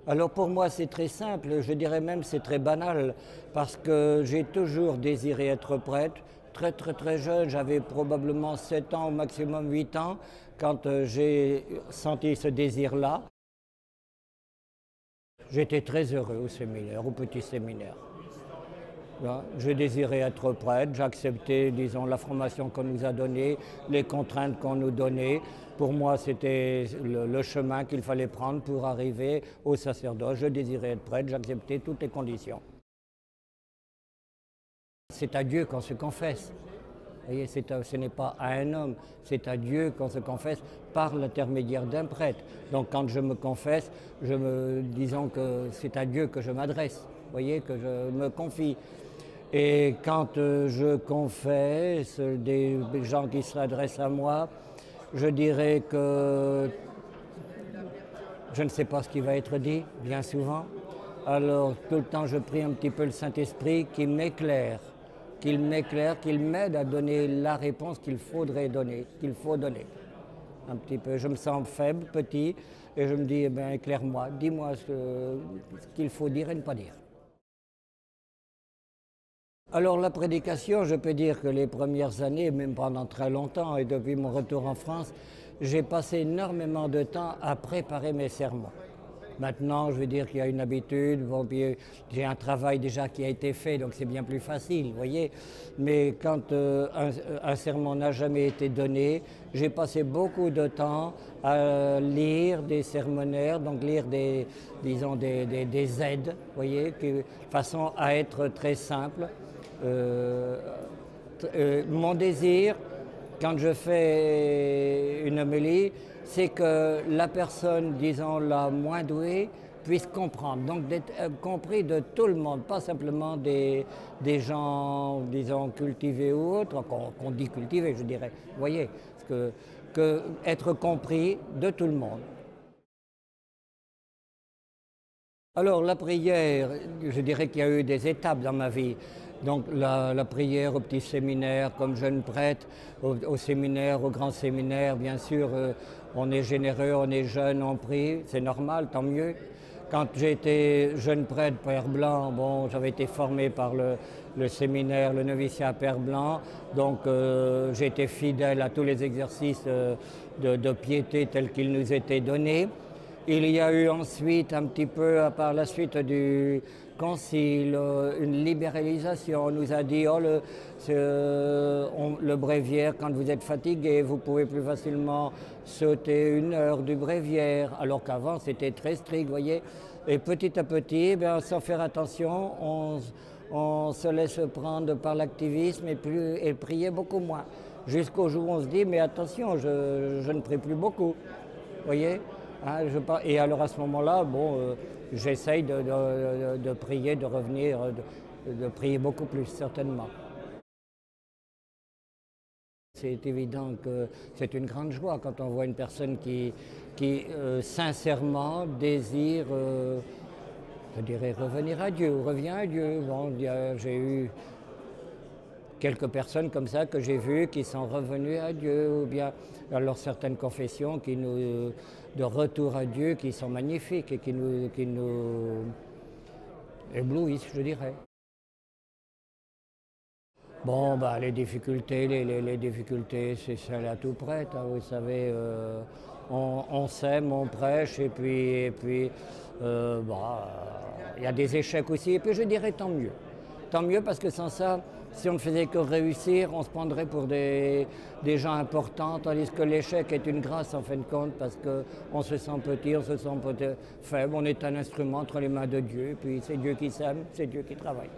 Alors pour moi c'est très simple, je dirais même c'est très banal, parce que j'ai toujours désiré être prêtre. Très jeune, j'avais probablement 7 ans, au maximum 8 ans, quand j'ai senti ce désir-là. J'étais très heureux au séminaire, au petit séminaire. Voilà. Je désirais être prêtre, j'acceptais, disons, la formation qu'on nous a donnée, les contraintes qu'on nous donnait. Pour moi, c'était le chemin qu'il fallait prendre pour arriver au sacerdoce. Je désirais être prêtre, j'acceptais toutes les conditions. C'est à Dieu qu'on se confesse. Vous voyez, ce n'est pas à un homme, c'est à Dieu qu'on se confesse par l'intermédiaire d'un prêtre. Donc quand je me confesse, disons que c'est à Dieu que je m'adresse, vous voyez, que je me confie. Et quand je confesse des gens qui s'adressent à moi, je dirais que je ne sais pas ce qui va être dit, bien souvent. Alors tout le temps je prie un petit peu le Saint-Esprit qui m'éclaire, qu'il m'aide à donner la réponse qu'il faudrait donner, qu'il faut donner. Un petit peu, je me sens faible, petit, et je me dis, eh bien, éclaire-moi, dis-moi ce qu'il faut dire et ne pas dire. Alors la prédication, je peux dire que les premières années, même pendant très longtemps, et depuis mon retour en France, j'ai passé énormément de temps à préparer mes sermons. Maintenant, je veux dire qu'il y a une habitude, bon, puis j'ai un travail déjà qui a été fait, donc c'est bien plus facile, vous voyez. Mais quand un sermon n'a jamais été donné, j'ai passé beaucoup de temps à lire des sermonnaires, donc lire disons des aides, vous voyez, de façon à être très simple. Mon désir, quand je fais une homélie, c'est que la personne, disons, la moins douée, puisse comprendre. Donc d'être compris de tout le monde, pas simplement des gens, disons, cultivés ou autres, qu'on dit cultivés, je dirais. Vous voyez, que être compris de tout le monde. Alors la prière, je dirais qu'il y a eu des étapes dans ma vie. Donc la prière au petit séminaire comme jeune prêtre, au séminaire, au grand séminaire, bien sûr, on est généreux, on est jeune, on prie, c'est normal, tant mieux. Quand j'étais jeune prêtre, Père Blanc, bon, j'avais été formé par le séminaire, le noviciat Père Blanc, donc j'ai été fidèle à tous les exercices de piété tels qu'ils nous étaient donnés. Il y a eu ensuite, un petit peu par la suite du concile, une libéralisation. On nous a dit, oh, le bréviaire, quand vous êtes fatigué, vous pouvez plus facilement sauter 1 heure du bréviaire, alors qu'avant c'était très strict, vous voyez. Et petit à petit, eh bien, sans faire attention, on se laisse prendre par l'activisme et prier beaucoup moins. Jusqu'au jour où on se dit, mais attention, je ne prie plus beaucoup, vous voyez. Et alors à ce moment-là, bon, j'essaye de prier, de revenir, de prier beaucoup plus, certainement. C'est évident que c'est une grande joie quand on voit une personne qui sincèrement désire, je dirais, revenir à Dieu, ou revient à Dieu. Bon, j'ai eu quelques personnes comme ça que j'ai vues qui sont revenues à Dieu, ou bien alors certaines confessions de retour à Dieu qui sont magnifiques et qui nous éblouissent, je dirais. Bon, bah, les difficultés, les difficultés, c'est celle à tout prêtre, hein, vous savez, on sème, on prêche, et puis il y a des échecs aussi, et puis je dirais tant mieux. Tant mieux parce que sans ça, si on ne faisait que réussir, on se prendrait pour des gens importants, tandis que l'échec est une grâce en fin de compte parce qu'on se sent petit, on se sent faible, on est un instrument entre les mains de Dieu, et puis c'est Dieu qui sème, c'est Dieu qui travaille.